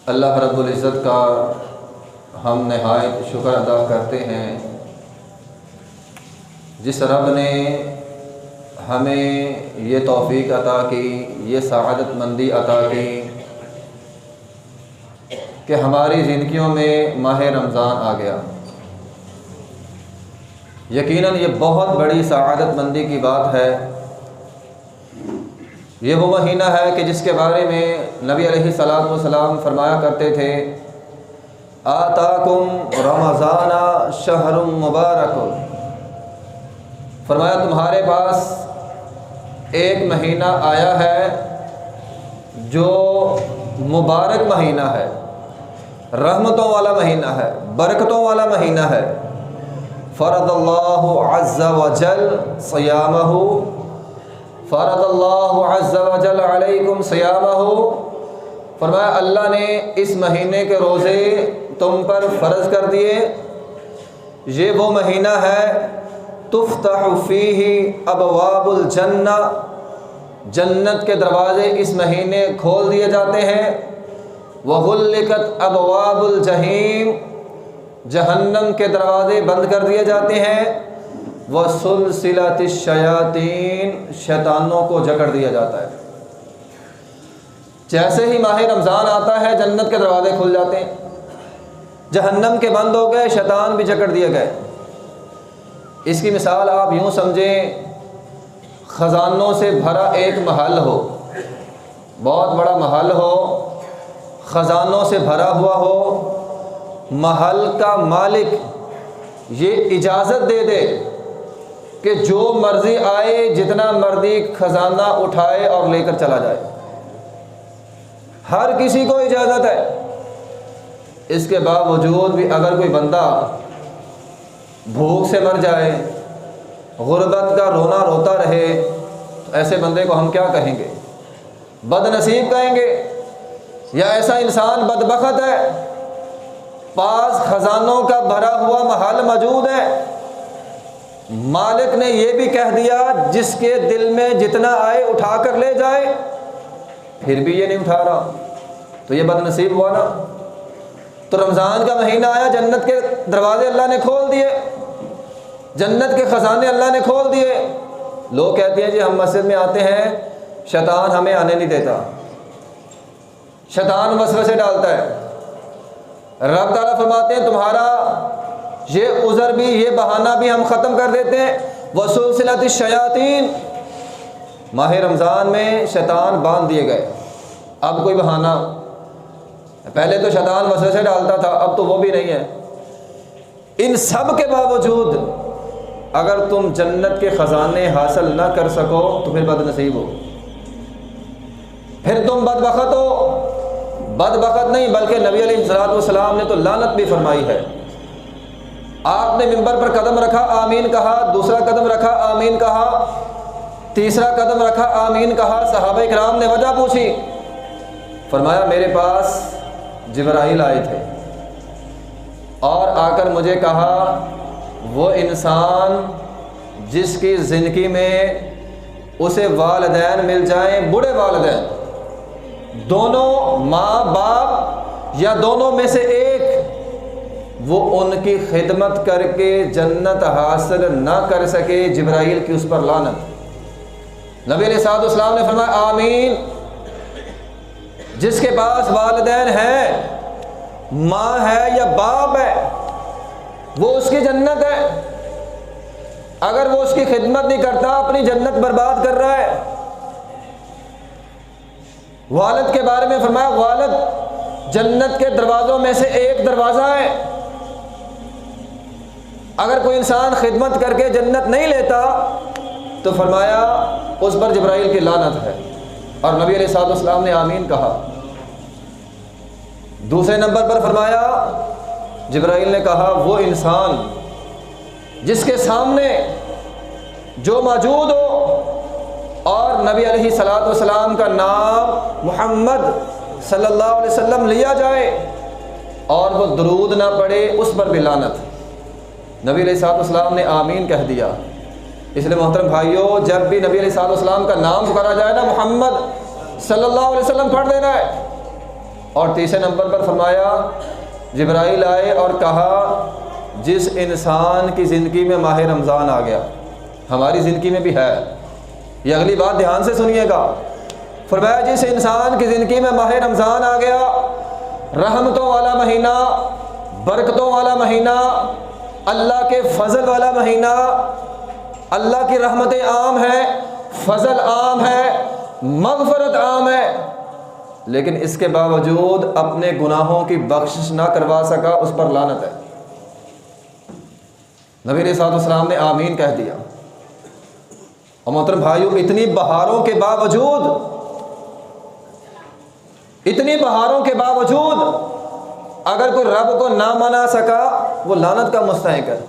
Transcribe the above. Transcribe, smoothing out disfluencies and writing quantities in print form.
اللہ رب العزت کا ہم نہایت شکر ادا کرتے ہیں، جس رب نے ہمیں یہ توفیق عطا کی، یہ سعادت مندی عطا کی کہ ہماری زندگیوں میں ماہ رمضان آ گیا۔ یقیناً یہ بہت بڑی سعادت مندی کی بات ہے۔ یہ وہ مہینہ ہے کہ جس کے بارے میں نبی علیہ الصلوۃ والسلام فرمایا کرتے تھے، آتاکم رمضان شہر مبارک، فرمایا تمہارے پاس ایک مہینہ آیا ہے جو مبارک مہینہ ہے، رحمتوں والا مہینہ ہے، برکتوں والا مہینہ ہے۔ فرض اللہ عز وجل صیامہ، فرض اللہ عز وجل علیکم صیامہ، فرمایا اللہ نے اس مہینے کے روزے تم پر فرض کر دیے۔ یہ وہ مہینہ ہے تفتح فیہ ابواب الجنہ، جنت کے دروازے اس مہینے کھول دیے جاتے ہیں۔ وغلقت ابواب الجحیم، جہنم کے دروازے بند کر دیے جاتے ہیں۔ وسلسلۃ الشیاطین، شیطانوں کو جکڑ دیا جاتا ہے۔ جیسے ہی ماہ رمضان آتا ہے جنت کے دروازے کھل جاتے ہیں، جہنم کے بند ہو گئے، شیطان بھی جکڑ دیے گئے۔ اس کی مثال آپ یوں سمجھیں، خزانوں سے بھرا ایک محل ہو، بہت بڑا محل ہو، خزانوں سے بھرا ہوا ہو، محل کا مالک یہ اجازت دے دے کہ جو مرضی آئے، جتنا مرضی خزانہ اٹھائے اور لے کر چلا جائے، ہر کسی کو اجازت ہے۔ اس کے باوجود بھی اگر کوئی بندہ بھوک سے مر جائے، غربت کا رونا روتا رہے، تو ایسے بندے کو ہم کیا کہیں گے؟ بد نصیب کہیں گے، یا ایسا انسان بدبخت ہے۔ پاس خزانوں کا بھرا ہوا محل موجود ہے، مالک نے یہ بھی کہہ دیا جس کے دل میں جتنا آئے اٹھا کر لے جائے، پھر بھی یہ نہیں اٹھا رہا، تو یہ بد نصیب ہوا نا۔ تو رمضان کا مہینہ آیا، جنت کے دروازے اللہ نے کھول دیے، جنت کے خزانے اللہ نے کھول دیے۔ لوگ کہتے ہیں جی ہم مسجد میں آتے ہیں، شیطان ہمیں آنے نہیں دیتا، شیطان وسوسے ڈالتا ہے۔ رب تعالیٰ فرماتے ہیں تمہارا یہ عذر بھی، یہ بہانہ بھی ہم ختم کر دیتے ہیں۔ وسلسلۃ الشیاطین، ماہ رمضان میں شیطان باندھ دیے گئے، اب کوئی بہانہ، پہلے تو شیطان وسوسے ڈالتا تھا، اب تو وہ بھی نہیں ہے۔ ان سب کے باوجود اگر تم جنت کے خزانے حاصل نہ کر سکو تو پھر بد نصیب ہو، پھر تم بدبخت ہو۔ بدبخت نہیں بلکہ نبی علیہ الصلوۃ والسلام نے تو لعنت بھی فرمائی ہے۔ آپ نے منبر پر قدم رکھا، آمین کہا، دوسرا قدم رکھا، آمین کہا، تیسرا قدم رکھا، آمین کہا۔ صحابہ کرام نے وجہ پوچھی، فرمایا میرے پاس جبرائیل آئے تھے اور آ کر مجھے کہا وہ انسان جس کی زندگی میں اسے والدین مل جائیں، بوڑھے والدین، دونوں ماں باپ یا دونوں میں سے ایک، وہ ان کی خدمت کر کے جنت حاصل نہ کر سکے، جبرائیل کی اس پر لعنت۔ نبی علیہ الصلوۃ والسلام نے فرمایا آمین۔ جس کے پاس والدین ہیں، ماں ہے یا باپ ہے، وہ اس کی جنت ہے۔ اگر وہ اس کی خدمت نہیں کرتا، اپنی جنت برباد کر رہا ہے۔ والد کے بارے میں فرمایا والد جنت کے دروازوں میں سے ایک دروازہ ہے۔ اگر کوئی انسان خدمت کر کے جنت نہیں لیتا تو فرمایا اس پر جبرائیل کی لعنت ہے، اور نبی علیہ الصلوۃ والسلام نے آمین کہا۔ دوسرے نمبر پر فرمایا جبرائیل نے کہا وہ انسان جس کے سامنے جو موجود ہو اور نبی علیہ الصلوۃ والسلام کا نام محمد صلی اللہ علیہ وسلم لیا جائے اور وہ درود نہ پڑھے، اس پر بھی لعنت۔ نبی علیہ الصلوۃ والسلام نے آمین کہہ دیا۔ اس لیے محترم بھائیوں، جب بھی نبی علیہ الصلوۃ والسلام کا نام پکارا جائے نا، محمد صلی اللہ علیہ وسلم پڑھ دینا ہے۔ اور تیسرے نمبر پر فرمایا جبرائیل آئے اور کہا جس انسان کی زندگی میں ماہ رمضان آ گیا، ہماری زندگی میں بھی ہے، یہ اگلی بات دھیان سے سنیے گا، فرمایا جس انسان کی زندگی میں ماہ رمضان آ گیا، رحمتوں والا مہینہ، برکتوں والا مہینہ، اللہ کے فضل والا مہینہ، اللہ کی رحمتیں عام ہیں، فضل عام ہے، مغفرت عام ہے، لیکن اس کے باوجود اپنے گناہوں کی بخشش نہ کروا سکا، اس پر لعنت ہے۔ نبی علیہ الصلوۃ والسلام نے آمین کہہ دیا۔ اور محترم بھائیوں، اتنی بہاروں کے باوجود اگر کوئی رب کو نہ منا سکا، وہ لعنت کا مستحق ہے۔